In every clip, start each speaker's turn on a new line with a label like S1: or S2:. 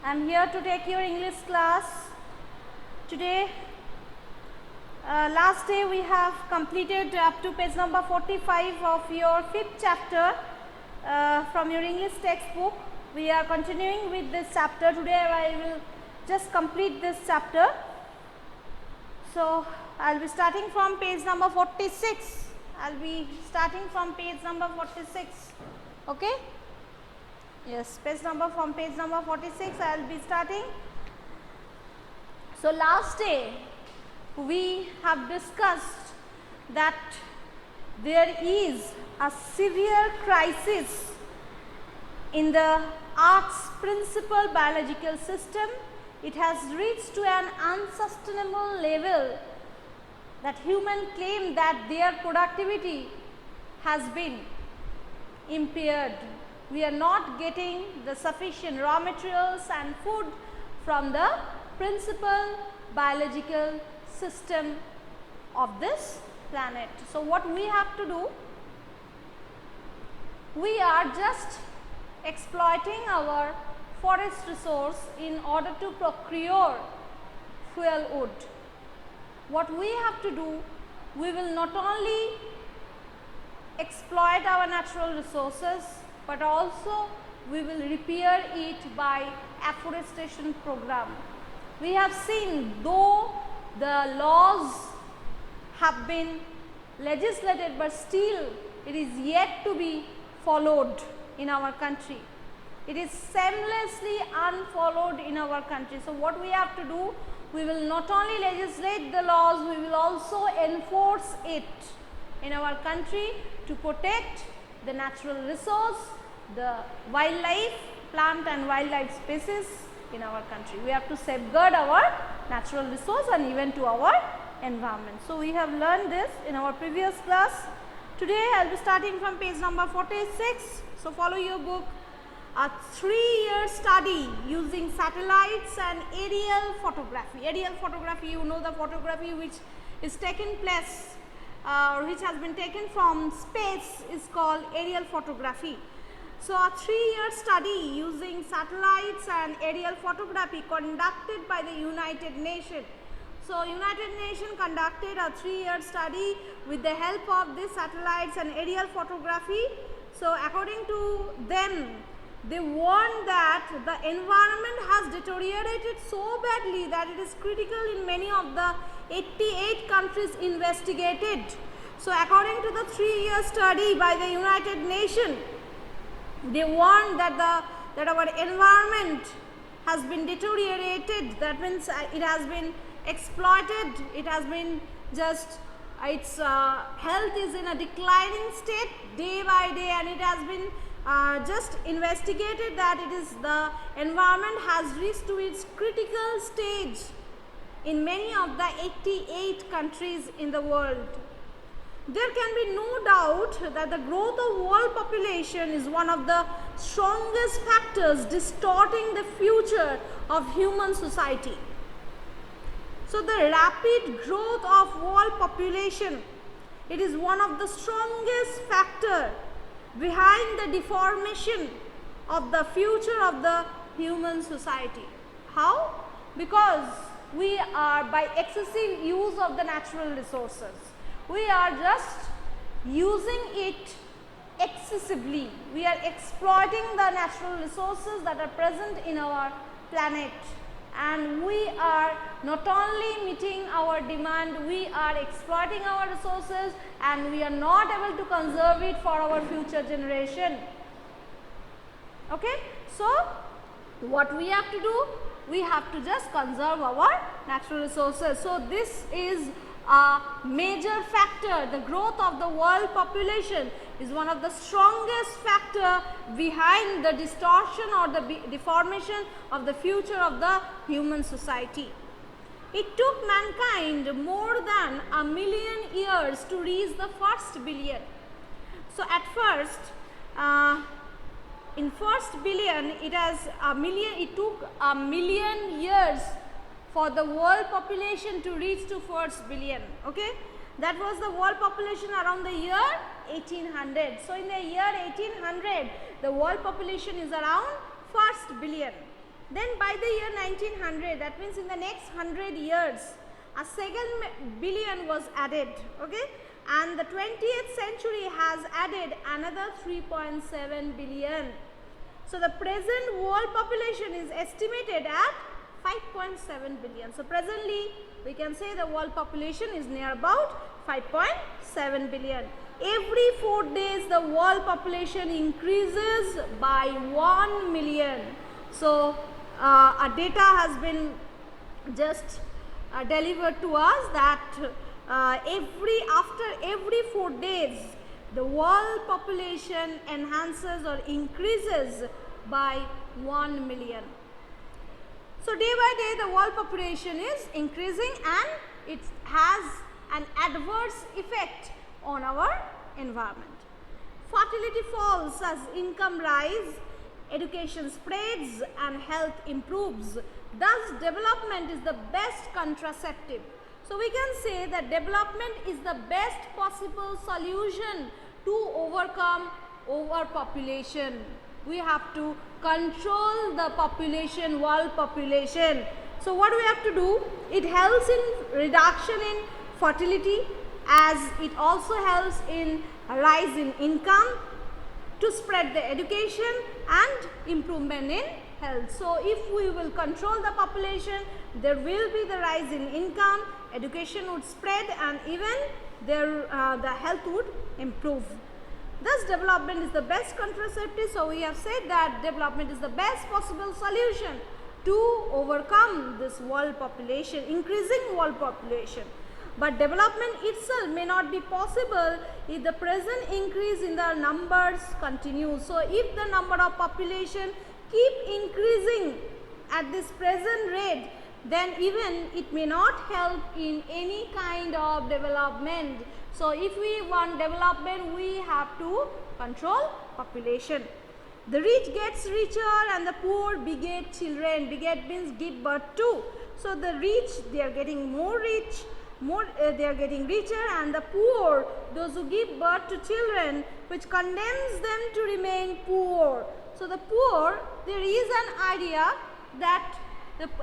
S1: I am here to take your English class. Today, last day we have completed up to page number 45 of your 5th chapter from your English textbook. We are continuing with this chapter. Today I will just complete this chapter. So, I will be starting from page number 46. I will be starting from page number 46. Okay? Yes, page number 46 I will be starting. So, last day we have discussed that there is a severe crisis in the Earth's principal biological system. It has reached to an unsustainable level that humans claim that their productivity has been impaired. We are not getting the sufficient raw materials and food from the principal biological system of this planet. So, what we have to do? We are just exploiting our forest resource in order to procure fuel wood. What we have to do? We will not only exploit our natural resources, but also we will repair it by afforestation program. We have seen, though the laws have been legislated, but still it is yet to be followed in our country. It is shamelessly unfollowed in our country. So, what we have to do? We will not only legislate the laws, we will also enforce it in our country to protect the natural resource, the wildlife, plant and wildlife species in our country. We have to safeguard our natural resource and even to our environment. So, we have learned this in our previous class. Today, I will be starting from page number 46. So, follow your book. A 3-year study using satellites and aerial photography. Aerial photography, you know the photography which is taken place which has been taken from space is called aerial photography. So, a 3-year study using satellites and aerial photography conducted by the United Nations. So, United Nations conducted a 3-year study with the help of these satellites and aerial photography. So, according to them, they warned that the environment has deteriorated so badly that it is critical in many of the 88 countries investigated. So, according to the 3-year study by the United Nations, they warned that our environment has been deteriorated. That means it has been exploited. It has been just its health is in a declining state day by day, and it has been just investigated that it is the environment has reached to its critical stage in many of the 88 countries in the world. There can be no doubt that the growth of world population is one of the strongest factors distorting the future of human society. So, the rapid growth of world population, it is one of the strongest factors behind the deformation of the future of the human society. How? Because we are, by excessive use of the natural resources, we are just using it excessively. We are exploiting the natural resources that are present in our planet, and we are not only meeting our demand, we are exploiting our resources and we are not able to conserve it for our future generation. Okay? So, what we have to do? We have to just conserve our natural resources. So, this is a major factor. The growth of the world population is one of the strongest factor behind the distortion or the deformation of the future of the human society. It took mankind more than 1 million years to reach the first billion. So, at first, in first billion, it took 1 million years for the world population to reach to first billion. Okay, that was the world population around the year 1800. So, in the year 1800, the world population is around first billion. Then by the year 1900, that means in the next 100 years, a second billion was added, okay, and the 20th century has added another 3.7 billion. So the present world population is estimated at 5.7 billion. So presently we can say the world population is near about 5.7 billion. Every 4 days the world population increases by 1 million. So a data has been just delivered to us that after every 4 days the world population enhances or increases by 1 million. So day by day the world population is increasing and it has an adverse effect on our environment. Fertility falls as income rise, education spreads and health improves. Thus development is the best contraceptive. So we can say that development is the best possible solution to overcome overpopulation. We have to control the population, world population. So what we have to do? It helps in reduction in fertility, as it also helps in a rise in income, to spread the education and improvement in health. So if we will control the population, there will be the rise in income, education would spread and even the health would improve. Thus development is the best contraceptive. So we have said that development is the best possible solution to overcome this world population, increasing world population. But development itself may not be possible if the present increase in the numbers continues. So if the number of population keep increasing at this present rate, then even it may not help in any kind of development. So if we want development, we have to control population. The rich gets richer and the poor beget children. Beget means give birth to. So the rich, they are getting more rich, they are getting richer, and the poor, those who give birth to children, which condemns them to remain poor. So the poor, there is an idea that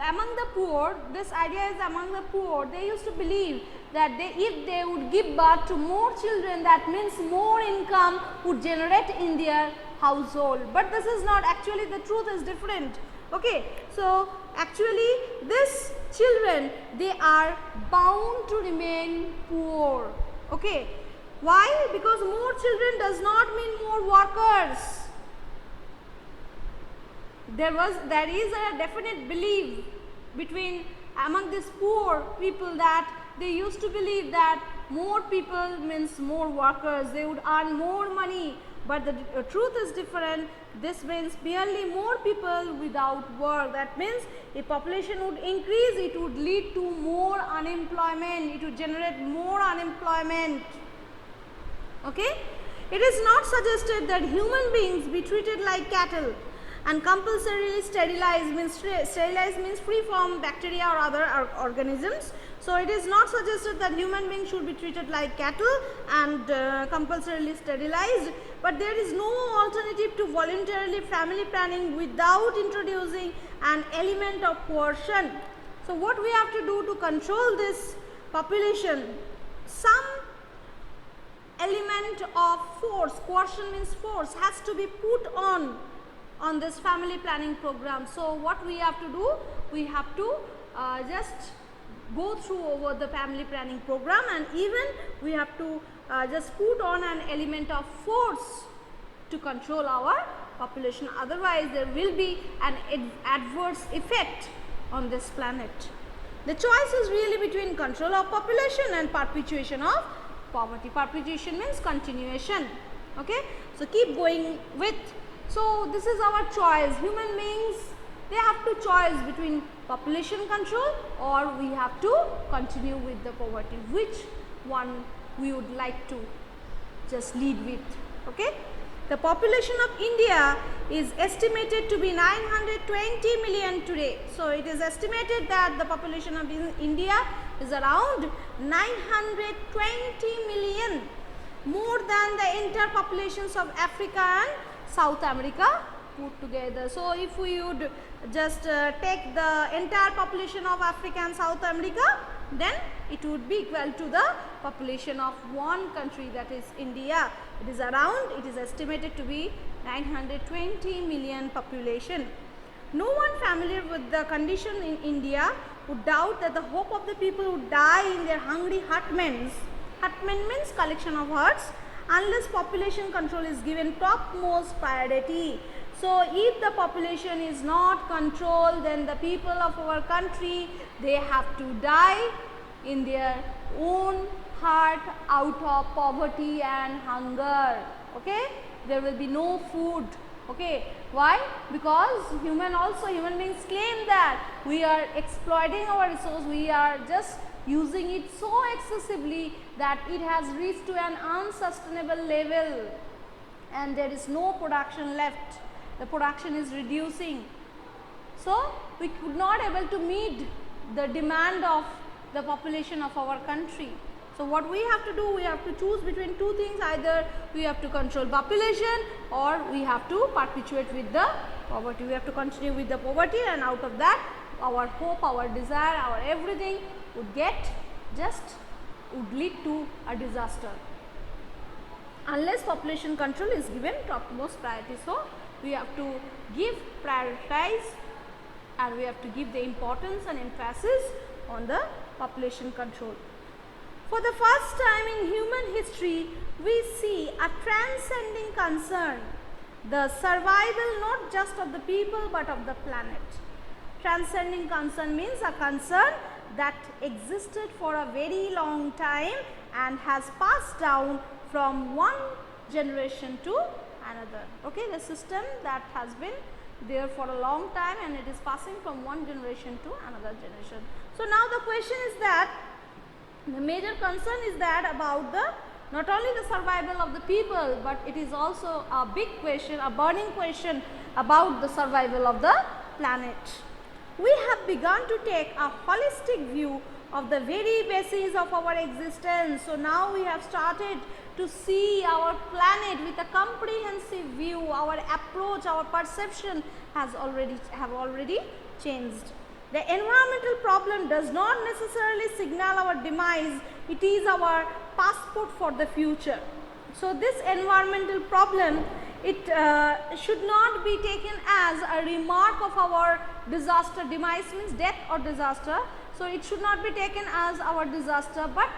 S1: among the poor, this idea is among the poor, they used to believe that if they would give birth to more children, that means more income would generate in their household. But this is not, actually the truth is different. Okay, so actually these children, they are bound to remain poor. Okay, why? Because more children does not mean more workers. There is a definite belief among these poor people that they used to believe that more people means more workers, they would earn more money. But the truth is different. This means merely more people without work. That means if population would increase, it would lead to more unemployment. It would generate more unemployment. Okay? It is not suggested that human beings be treated like cattle and compulsorily sterilized means free from bacteria or other organisms. So it is not suggested that human beings should be treated like cattle and compulsorily sterilized, but there is no alternative to voluntarily family planning without introducing an element of coercion. So what we have to do to control this population? Some element of force, coercion means force, has to be put on this family planning program. So what we have to do? We have to just go through over the family planning program, and even we have to just put on an element of force to control our population. Otherwise there will be an adverse effect on this planet. The choice is really between control of population and perpetuation of poverty. Perpetuation means continuation. Okay, so keep going with. So this is our choice. Human beings, they have to choice between population control or we have to continue with the poverty. Which one we would like to just lead with? Okay. The population of India is estimated to be 920 million today. So it is estimated that the population of India is around 920 million, more than the entire populations of Africa and South America put together. So if we would just take the entire population of Africa and South America, then it would be equal to the population of one country, that is India. It is estimated to be 920 million population. No one familiar with the condition in India would doubt that the hope of the people would die in their hungry hutments. Hutment means collection of huts, unless population control is given topmost priority. So if the population is not controlled, then the people of our country, they have to die in their own hut out of poverty and hunger. Okay, there will be no food. Okay, why? Because human beings claim that we are exploiting our resource, we are just using it so excessively that it has reached to an unsustainable level and there is no production left. The production is reducing. So we could not able to meet the demand of the population of our country. So what we have to do, we have to choose between two things: either we have to control population or we have to perpetuate with the poverty. We have to continue with the poverty, and out of that our hope, our desire, our everything would lead to a disaster unless population control is given topmost priority. So we have to prioritize and we have to give the importance and emphasis on the population control. For the first time in human history, we see a transcending concern, the survival not just of the people but of the planet. Transcending concern means a concern that existed for a very long time and has passed down from one generation to another. Okay, the system that has been there for a long time and it is passing from one generation to another generation. So now the question is that the major concern is that about not only the survival of the people, but it is also a big question, a burning question about the survival of the planet. We have begun to take a holistic view of the very basis of our existence. So now we have started to see our planet with a comprehensive view. Our approach, our perception have already changed. The environmental problem does not necessarily signal our demise, it is our passport for the future. So this environmental problem, it should not be taken as a remark of our disaster. Demise means death or disaster. So it should not be taken as our disaster, but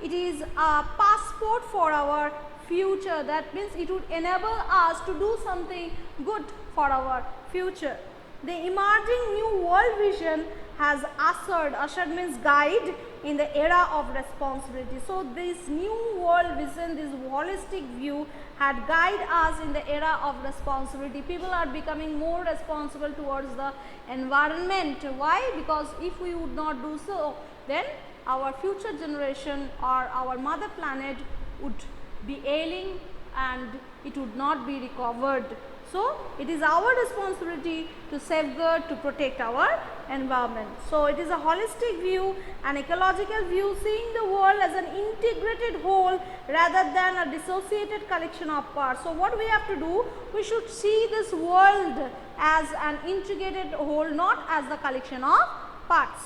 S1: it is a passport for our future. That means it would enable us to do something good for our future. The emerging new world vision has ushered means guide in the era of responsibility. So this new world vision, this holistic view had guided us in the era of responsibility. People are becoming more responsible towards the environment. Why? Because if we would not do so, then our future generation or our mother planet would be ailing and it would not be recovered. So it is our responsibility to safeguard, to protect our environment. So it is a holistic view, an ecological view, seeing the world as an integrated whole rather than a dissociated collection of parts. So what we have to do, we should see this world as an integrated whole, not as the collection of parts.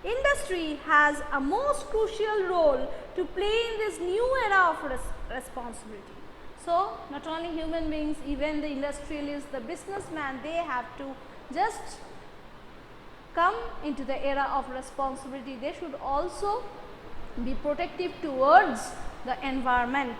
S1: Industry has a most crucial role to play in this new era of responsibility. So not only human beings, even the industrialists, the businessman, they have to just come into the era of responsibility. They should also be protective towards the environment.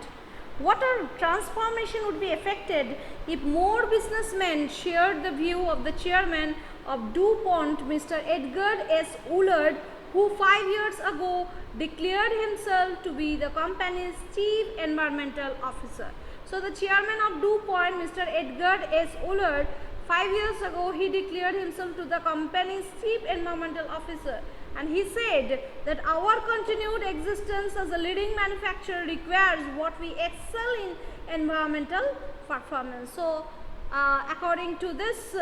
S1: Water transformation would be affected if more businessmen shared the view of the chairman of DuPont, Mr. Edgar S. Woolard, who 5 years ago declared himself to be the company's chief environmental officer. So the chairman of DuPont, Mr. Edgar S. Woolard, 5 years ago he declared himself to the company's chief environmental officer, and he said that our continued existence as a leading manufacturer requires what we excel in environmental performance. So according to this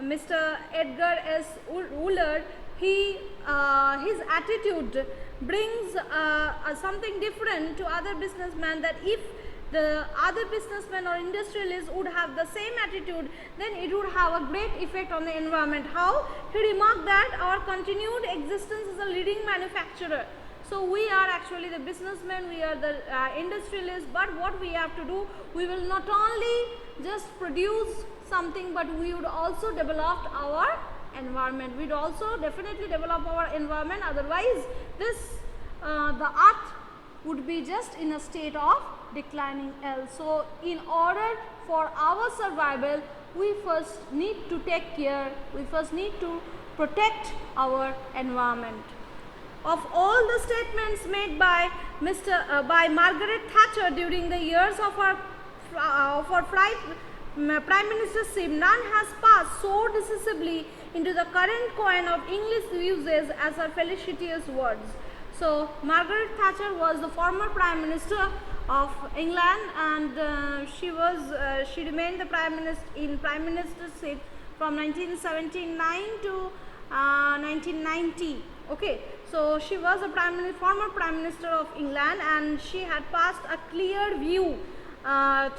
S1: Mr. Edgar S. Woolard, his attitude brings something different to other businessmen, that if the other businessmen or industrialists would have the same attitude, then it would have a great effect on the environment. How? He remarked that our continued existence is a leading manufacturer. So we are actually the businessmen, we are the industrialists, but what we have to do, we will not only just produce something, but we would also develop our environment. We would also definitely develop our environment, otherwise this the earth would be just in a state of declining health. So in order for our survival, we first need to take care, we first need to protect our environment. Of all the statements made by by Margaret Thatcher during the years of her prime ministership, none has passed so decisively into the current coin of English uses as her felicitous words. So Margaret Thatcher was the former prime minister of England, and she remained the prime ministership from 1979 to 1990. Okay, so she was a former prime minister of England, and she had passed a clear view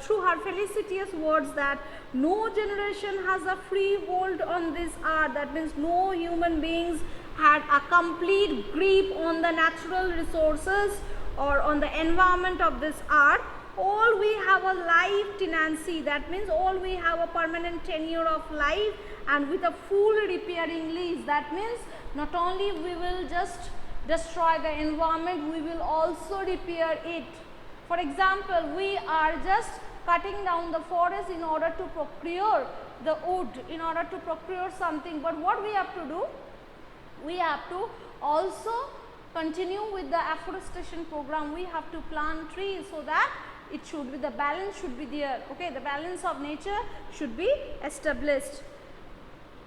S1: through her felicitous words that no generation has a free hold on this earth. That means no human beings had a complete grip on the natural resources or on the environment of this earth. All we have a life tenancy, that means all we have a permanent tenure of life, and with a full repairing lease. That means not only we will just destroy the environment, we will also repair it. For example, we are just cutting down the forest in order to procure the wood, in order to procure something, but what we have to do, we have to also continue with the afforestation program. We have to plant trees so that it should be, the balance should be there. Okay, the balance of nature should be established.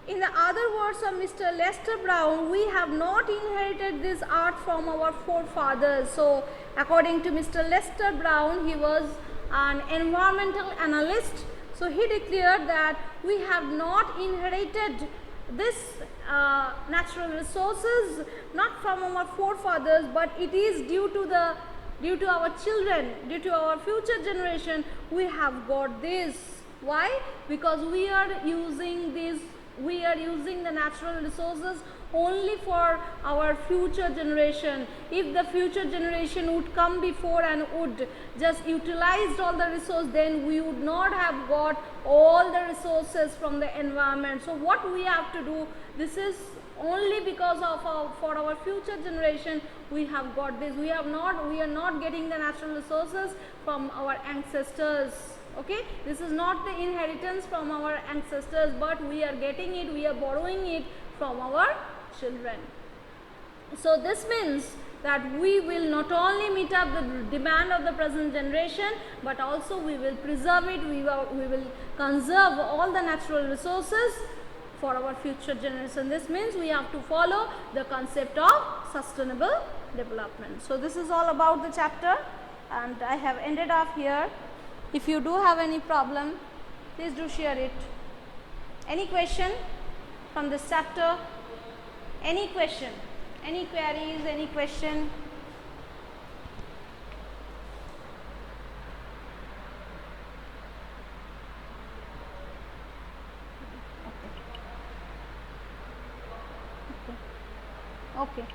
S1: In the other words of Mr. Lester Brown, we have not inherited this art from our forefathers. So according to Mr. Lester Brown, he was an environmental analyst. So he declared that we have not inherited this natural resources not from our forefathers, but it is due to our children, due to our future generation, we have got this. Why? Because we are using the natural resources only for our future generation. If the future generation would come before and would just utilize all the resources, then we would not have got all the resources from the environment. So what we have to do, this is only because of for our future generation we have got this. We are not getting the natural resources from our ancestors. Okay, this is not the inheritance from our ancestors, but we are getting it, we are borrowing it from our children. So this means that we will not only meet up the demand of the present generation, but also we will preserve it, we will conserve all the natural resources for our future generation. This means we have to follow the concept of sustainable development. So this is all about the chapter, and I have ended off here. If you do have any problem, please do share it. Any question from this chapter? Any question? Any queries? Any question? Okay. Okay.